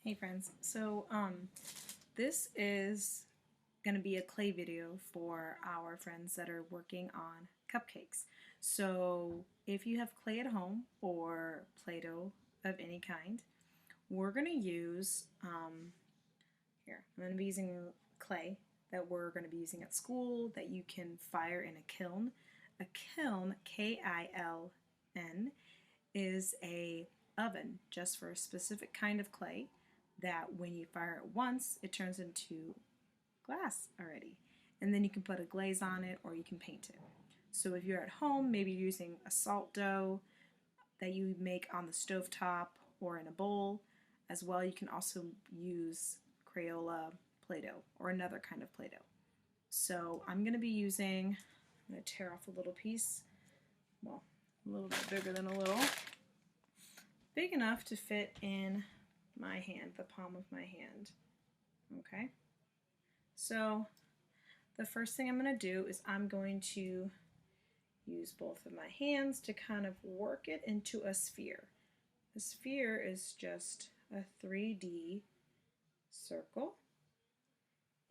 Hey friends, so this is going to be a clay video for our friends that are working on cupcakes. So if you have clay at home or Play-Doh of any kind, we're going to use, I'm going to be using clay that we're going to be using at school that you can fire in a kiln. A kiln, K-I-L-N, is a oven just for a specific kind of clay that when you fire it once, it turns into glass already. And then you can put a glaze on it or you can paint it. So if you're at home, maybe using a salt dough that you make on the stove top or in a bowl as well, you can also use Crayola Play-Doh or another kind of Play-Doh. So I'm going to be using, I'm going to tear off a little piece, well, a little bit bigger than a little, big enough to fit in my hand, the palm of my hand. Okay, so the first thing I'm going to do is I'm going to use both of my hands to kind of work it into a sphere. A sphere is just a 3D circle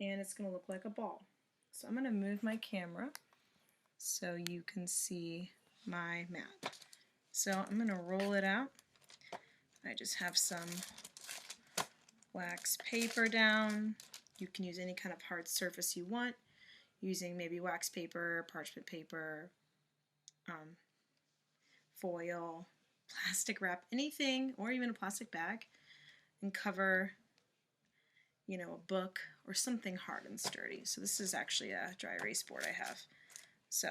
and it's going to look like a ball. So I'm going to move my camera so you can see my mat. So I'm going to roll it out. I just have some wax paper down. You can use any kind of hard surface you want, using maybe wax paper, parchment paper, foil, plastic wrap, anything, or even a plastic bag, and cover, a book or something hard and sturdy. So this is actually a dry erase board I have. So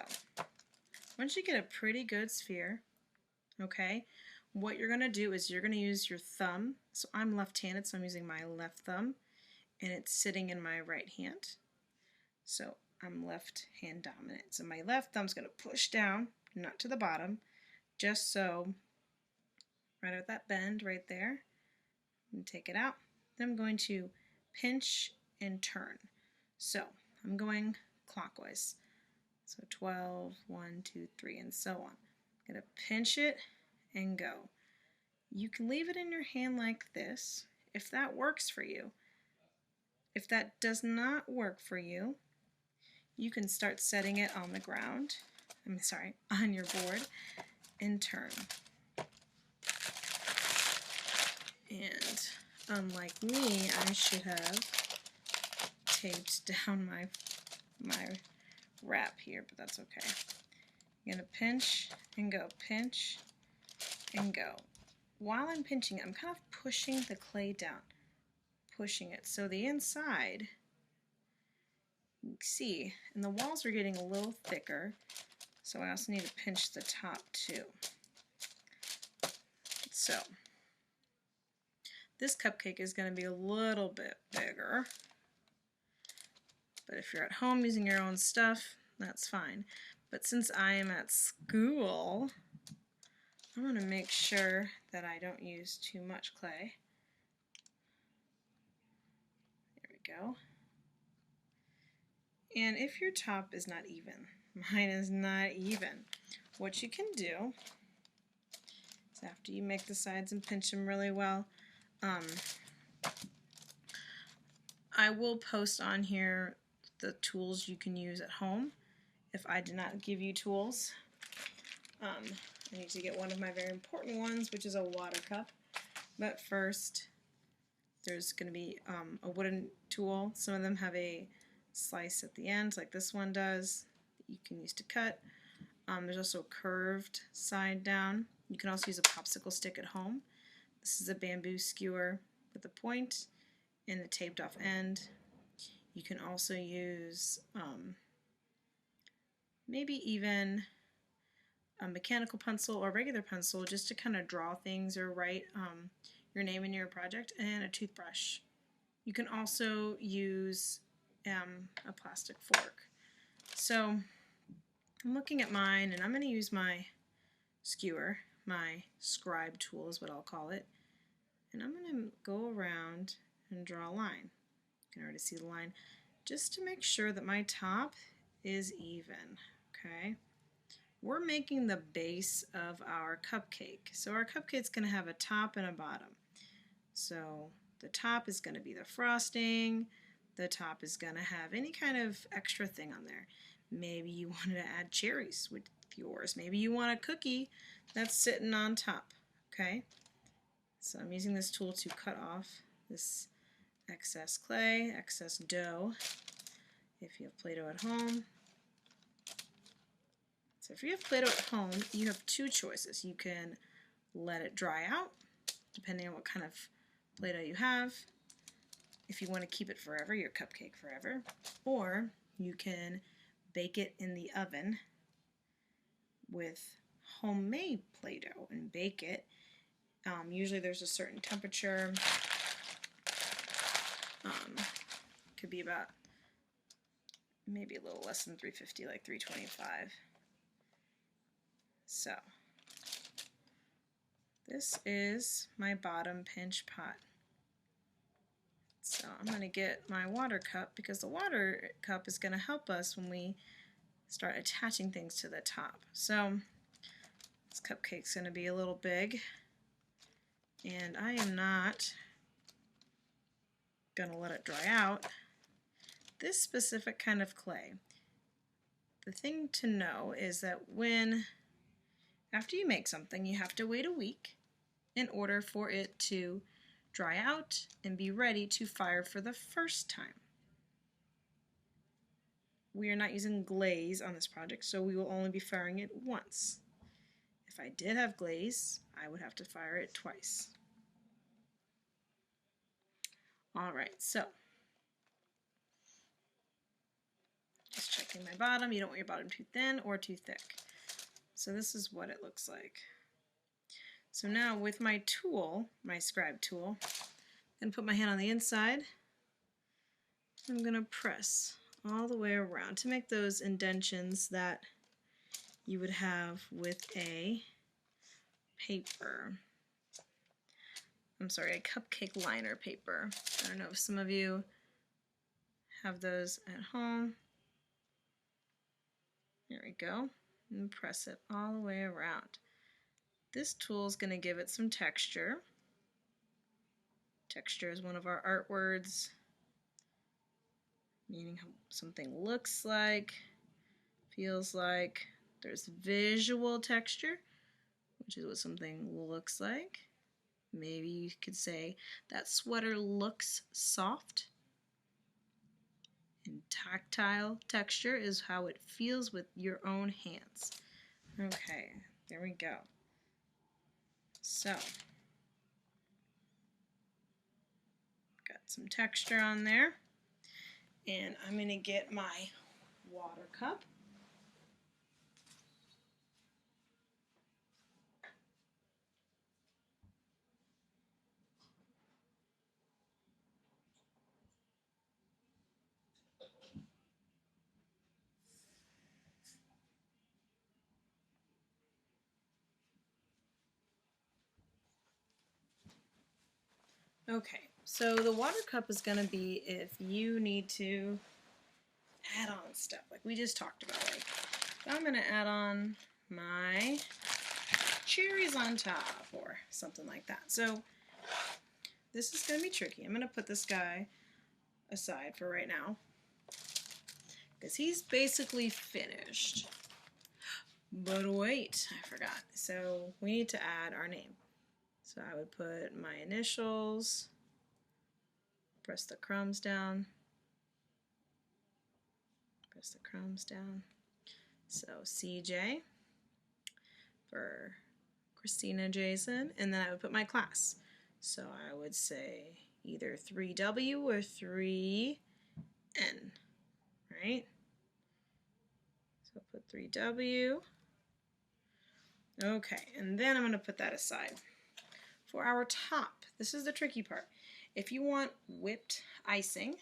once you get a pretty good sphere, okay, what you're going to do is you're going to use your thumb. So I'm left-handed, so I'm using my left thumb, and it's sitting in my right hand. So I'm left hand dominant. So my left thumb's going to push down, not to the bottom, just so right at that bend right there, and take it out. Then I'm going to pinch and turn. So I'm going clockwise. So 12, 1, 2, 3, and so on. I'm going to pinch it and go. You can leave it in your hand like this if that works for you. If that does not work for you, you can start setting it on the ground, on your board, and turn. And unlike me, I should have taped down my wrap here, but that's okay. I'm going to pinch and go, pinch and go. While I'm pinching it, I'm kind of pushing the clay down, pushing it. So the inside, you can see, and the walls are getting a little thicker, so I also need to pinch the top too. So this cupcake is going to be a little bit bigger, but if you're at home using your own stuff, that's fine. But since I am at school, I want to make sure that I don't use too much clay. There we go. And if your top is not even, mine is not even, what you can do is after you make the sides and pinch them really well, I will post on here the tools you can use at home if I did not give you tools. I need to get one of my very important ones, which is a water cup. But first, there's going to be a wooden tool. Some of them have a slice at the end, like this one does, that you can use to cut. There's also a curved side down. You can also use a popsicle stick at home. This is a bamboo skewer with a point and a taped off end. You can also use maybe even a mechanical pencil or regular pencil just to kind of draw things or write your name in your project, and a toothbrush. You can also use a plastic fork. So I'm looking at mine, and I'm going to use my skewer, my scribe tool is what I'll call it, and I'm going to go around and draw a line. You can already see the line, just to make sure that my top is even. Okay, we're making the base of our cupcake, so our cupcake's going to have a top and a bottom. So the top is going to be the frosting. The top is going to have any kind of extra thing on there. Maybe you wanted to add cherries with yours. Maybe you want a cookie that's sitting on top. Okay, so I'm using this tool to cut off this excess clay, excess dough. If you have Play-Doh at home. So if you have Play-Doh at home, you have two choices. You can let it dry out, depending on what kind of Play-Doh you have. If you want to keep it forever, your cupcake forever. Or you can bake it in the oven with homemade Play-Doh and bake it. Usually there's a certain temperature. Could be about maybe a little less than 350, like 325. So this is my bottom pinch pot. So I'm going to get my water cup because the water cup is going to help us when we start attaching things to the top. So this cupcake's going to be a little big, and I am not going to let it dry out. This specific kind of clay, the thing to know is that after you make something, you have to wait a week in order for it to dry out and be ready to fire for the first time. We are not using glaze on this project, so we will only be firing it once. If I did have glaze, I would have to fire it twice. Alright, so just checking my bottom. You don't want your bottom too thin or too thick. So this is what it looks like. So now with my tool, my scribe tool, I'm going to put my hand on the inside. I'm going to press all the way around to make those indentions that you would have with a paper. I'm sorry, a cupcake liner paper. I don't know if some of you have those at home. There we go. And press it all the way around. This tool is going to give it some texture. Texture is one of our art words, meaning how something looks like, feels like. There's visual texture, which is what something looks like. Maybe you could say that sweater looks soft. And tactile texture is how it feels with your own hands. Okay, there we go. So, got some texture on there. And I'm going to get my water cup. Okay, so the water cup is going to be if you need to add on stuff like we just talked about. Like, I'm going to add on my cherries on top or something like that. So this is going to be tricky. I'm going to put this guy aside for right now because he's basically finished. But wait, I forgot. So we need to add our name. So I would put my initials, press the crumbs down, press the crumbs down. So CJ for Christina Jason, and then I would put my class. So I would say either 3W or 3N, right? So I'll put 3W. Okay, and then I'm going to put that aside. For our top, this is the tricky part. If you want whipped icing,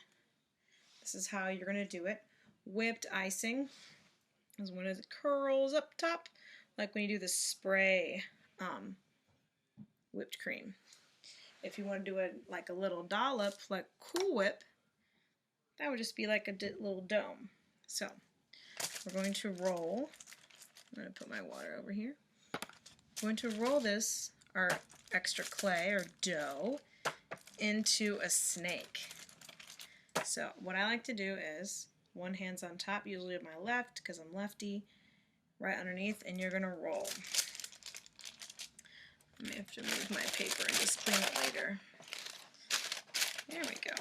this is how you're going to do it. Whipped icing is when it curls up top, like when you do the spray whipped cream. If you want to do it like a little dollop, like Cool Whip, that would just be like a little dome. So we're going to roll. I'm going to put my water over here. I'm going to roll this, our extra clay or dough, into a snake. So what I like to do is one hand's on top, usually with my left because I'm lefty, right underneath, and you're gonna roll. I may have to move my paper and just clean it later. There we go.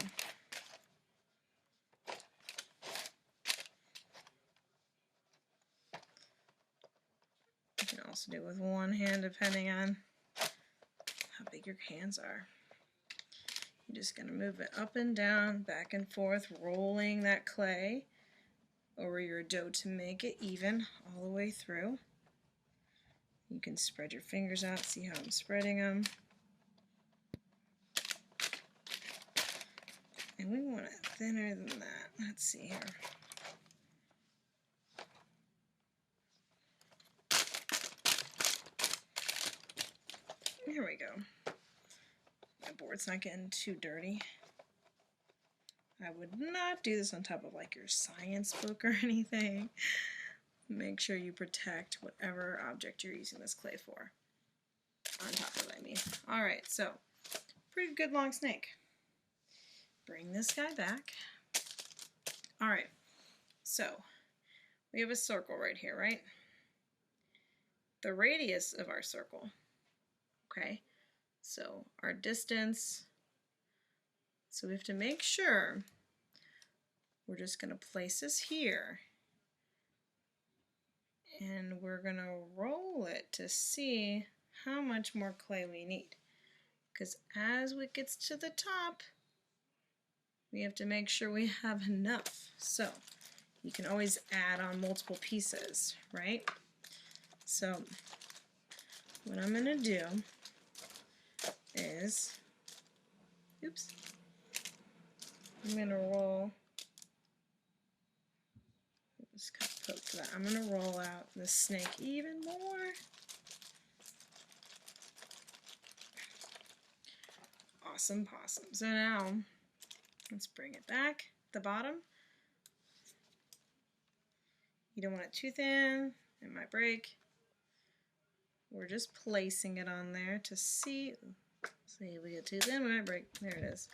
You can also do it with one hand depending on how big your hands are. You're just going to move it up and down, back and forth, rolling that clay over your dough to make it even all the way through. You can spread your fingers out, see how I'm spreading them. And we want it thinner than that. Let's see here. Here we go. My board's not getting too dirty. I would not do this on top of like your science book or anything. Make sure you protect whatever object you're using this clay for. On top of it, I mean. Alright, so pretty good long snake. Bring this guy back. Alright, so we have a circle right here, right? The radius of our circle, okay? So our distance, so we have to make sure we're just going to place this here and we're going to roll it to see how much more clay we need. Because as it gets to the top, we have to make sure we have enough. So you can always add on multiple pieces, right? So what I'm going to do is, oops, I'm going to roll, just kind of poke that. I'm going to roll out the snake even more. Awesome possum. So now, let's bring it back. The bottom, you don't want it too thin, it might break. We're just placing it on there to see. See if we get too thin, we might break. There it is.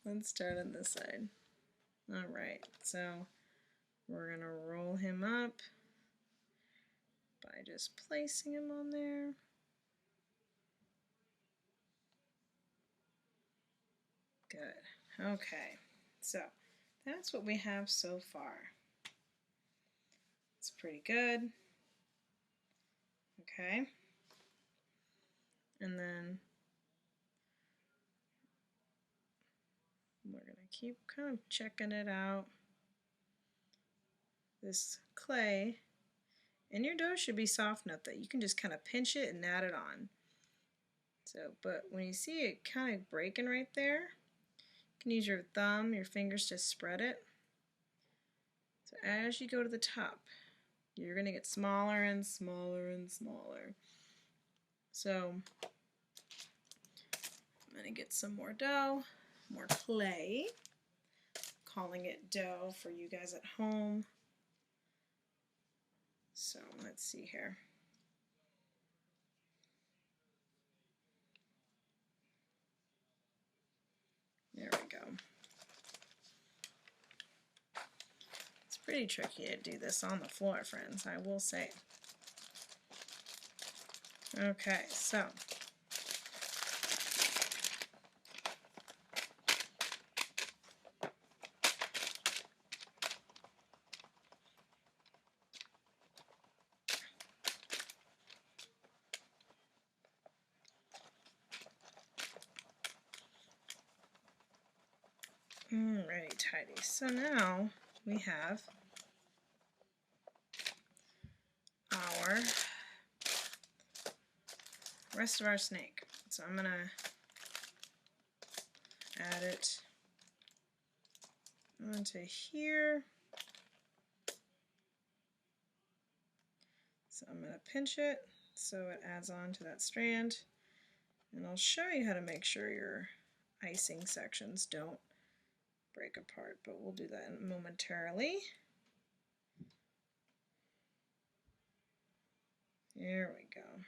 Let's start on this side. Alright, so we're going to roll him up by just placing him on there. Good. Okay, so that's what we have so far. It's pretty good. Okay. And then we're going to keep kind of checking it out. This clay, and your dough should be soft enough that you can just kind of pinch it and add it on. So, but when you see it kind of breaking right there, you can use your thumb, your fingers to spread it. So as you go to the top, you're going to get smaller and smaller and smaller. So I'm going to get some more dough, more clay, calling it dough for you guys at home. So let's see here. There we go. It's pretty tricky to do this on the floor, friends, I will say. Okay, so alrighty, tidy. So now we have our rest of our snake. So I'm gonna add it onto here. So I'm gonna pinch it so it adds on to that strand. And I'll show you how to make sure your icing sections don't break apart, but we'll do that momentarily. There we go.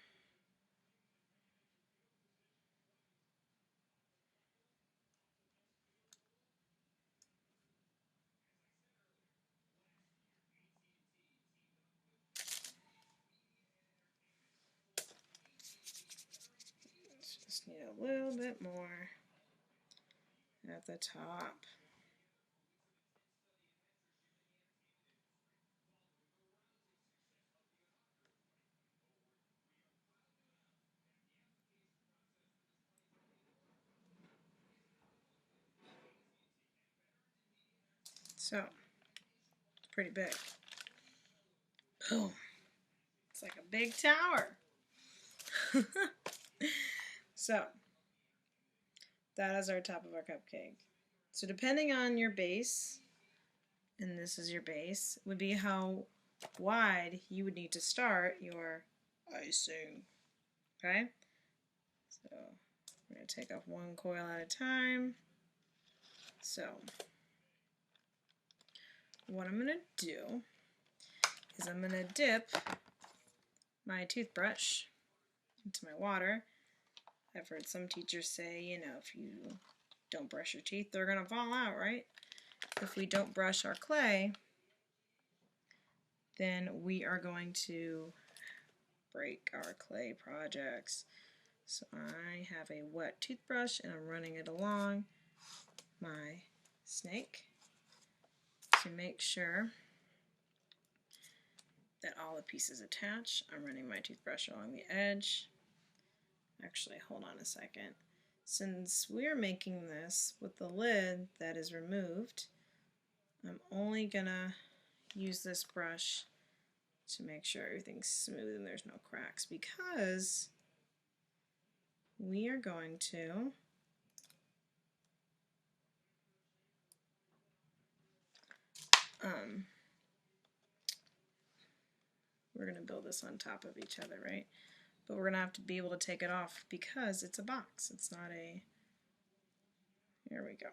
need a little bit more at the top. So, it's pretty big. Boom. It's like a big tower. So, that is our top of our cupcake. So depending on your base, and this is your base, would be how wide you would need to start your icing. Okay? So we're going to take off one coil at a time. So what I'm going to do is I'm going to dip my toothbrush into my water. I've heard some teachers say, you know, if you don't brush your teeth, they're going to fall out, right? If we don't brush our clay, then we are going to break our clay projects. So I have a wet toothbrush and I'm running it along my snake to make sure that all the pieces attach. I'm running my toothbrush along the edge. Actually, hold on a second. Since we're making this with the lid that is removed, I'm only gonna use this brush to make sure everything's smooth and there's no cracks, because we are going to we're going to build this on top of each other, right? But we're going to have to be able to take it off because it's a box. It's not a... Here we go.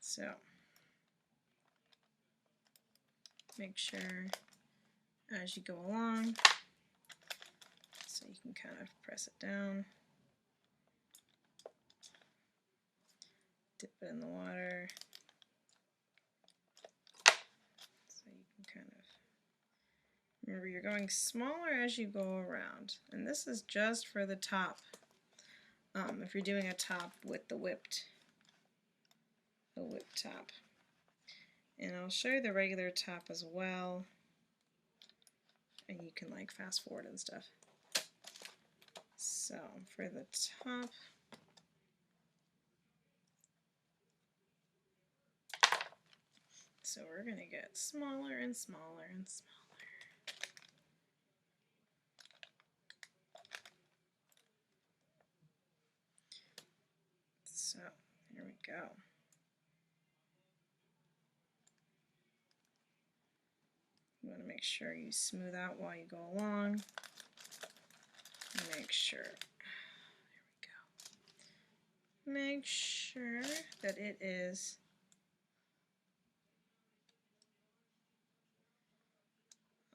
So, make sure as you go along, so you can kind of press it down, dip it in the water, so you can kind of... Remember, you're going smaller as you go around, and this is just for the top. If you're doing a top with the whipped top. And I'll show you the regular top as well, and you can like fast forward and stuff. So for the top, so we're going to get smaller and smaller and smaller. So here we go. You want to make sure you smooth out while you go along. Make sure, there we go. Make sure that it is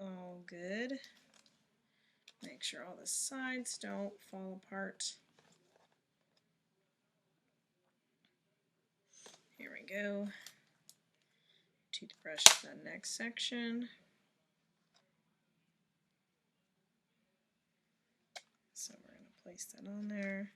all good. Make sure all the sides don't fall apart. Here we go. Toothbrush the next section. So we're going to place that on there.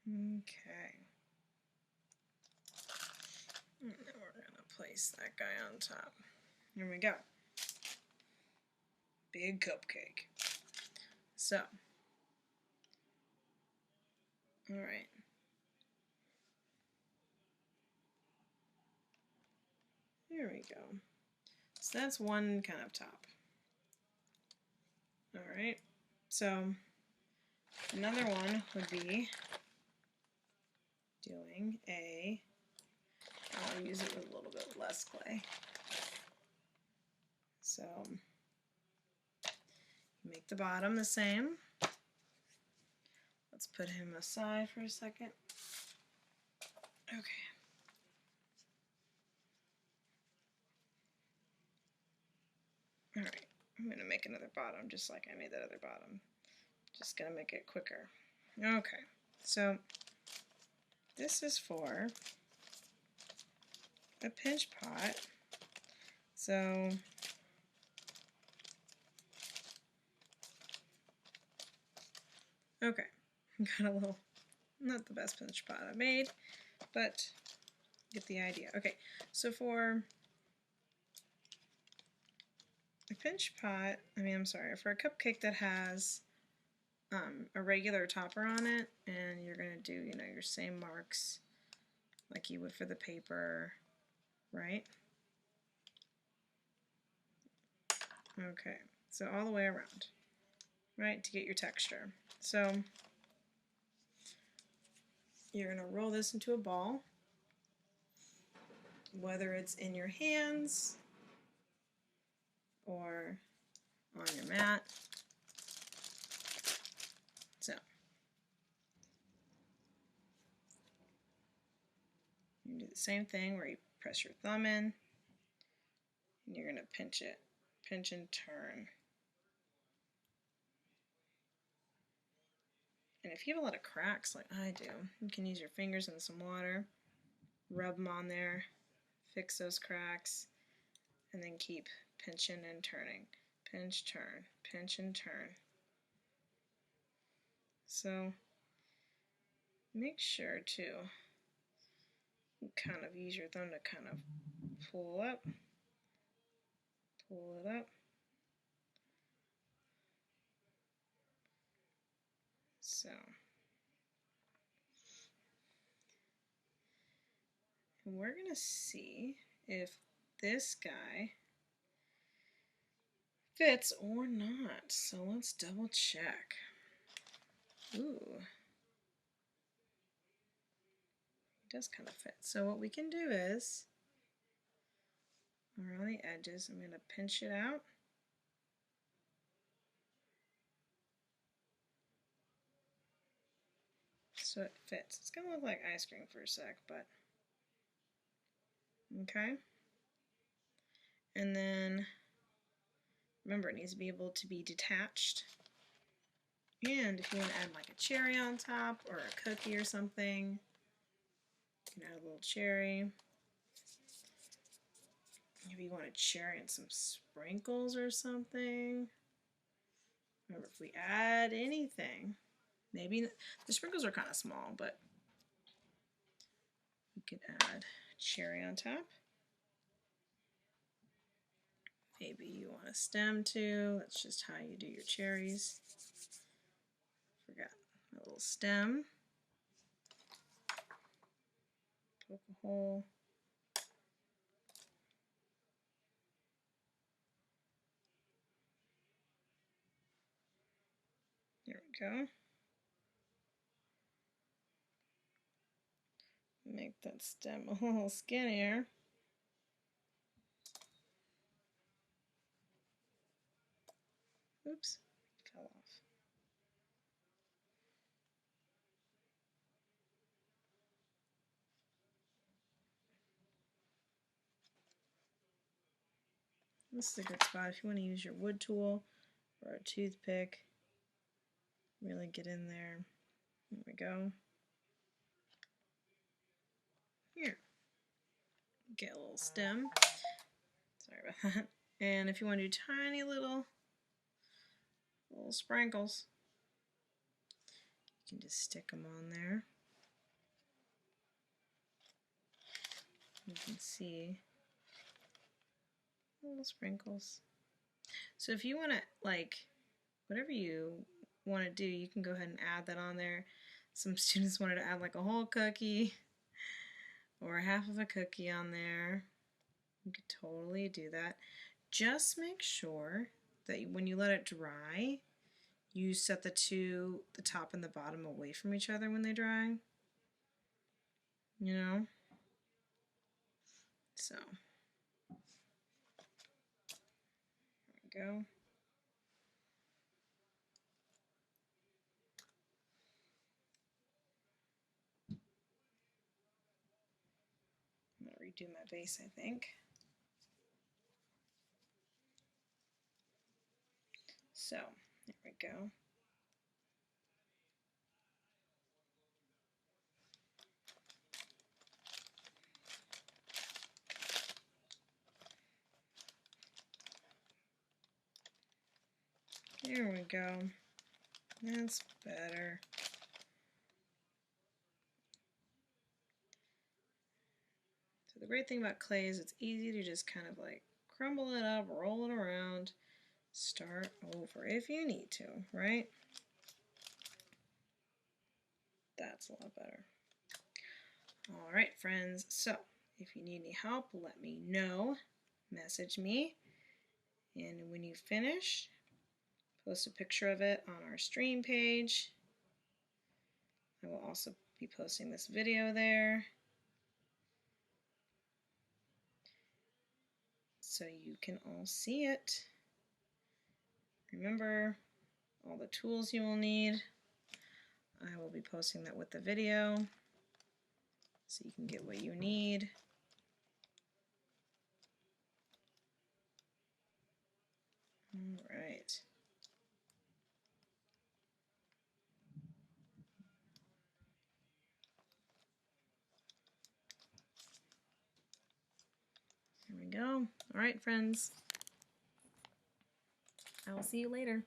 Okay. And then we're going to place that guy on top. Here we go. Big cupcake. So, alright. Here we go. So that's one kind of top. Alright. So, another one would be doing a, I'll use it with a little bit less clay. So, make the bottom the same. Let's put him aside for a second. Okay. Alright, I'm going to make another bottom just like I made that other bottom. Just going to make it quicker. Okay, so this is for a pinch pot. So okay, got a little, not the best pinch pot I made, but get the idea. Okay, so for a pinch pot, for a cupcake that has a regular topper on it, and you're going to do, your same marks like you would for the paper, right? Okay, so all the way around, right, to get your texture. So you're going to roll this into a ball, whether it's in your hands or on your mat. So you do the same thing where you press your thumb in and you're going to pinch it, pinch and turn. And if you have a lot of cracks like I do, you can use your fingers in some water, rub them on there, fix those cracks, and then keep pinching and turning. Pinch, turn, pinch and turn. So make sure to kind of use your thumb to kind of pull up, pull it up. So, and we're going to see if this guy fits or not. So let's double check. Ooh. It does kind of fit. So what we can do is, around the edges, I'm going to pinch it out. So it fits. It's going to look like ice cream for a sec, but okay. And then remember, it needs to be able to be detached. And if you want to add like a cherry on top or a cookie or something, you can add a little cherry. Maybe you want a cherry and some sprinkles or something. Remember, if we add anything, maybe the sprinkles are kind of small, but we could add cherry on top. Maybe you want a stem too. That's just how you do your cherries. Forgot a little stem. Poke a hole. There we go. Make that stem a little skinnier. Oops, fell off. This is a good spot if you want to use your wood tool or a toothpick. Really get in there. There we go. Here. Get a little stem. Sorry about that. And if you want to do tiny little sprinkles, you can just stick them on there. You can see little sprinkles. So if you want to, like, whatever you want to do, you can go ahead and add that on there. Some students wanted to add like a whole cookie or half of a cookie on there. You could totally do that. Just make sure that when you let it dry, you set the top and the bottom away from each other when they dry. You know? So, there we go. redo my base, I think. So, there we go. There we go. That's better. So the great thing about clay is it's easy to just kind of like crumble it up, roll it around, start over if you need to, right? That's a lot better. All right, friends. So if you need any help, let me know. Message me. And when you finish, post a picture of it on our stream page. I will also be posting this video there, so you can all see it. Remember all the tools you will need. I will be posting that with the video so you can get what you need. All right. There we go. All right, friends. I will see you later.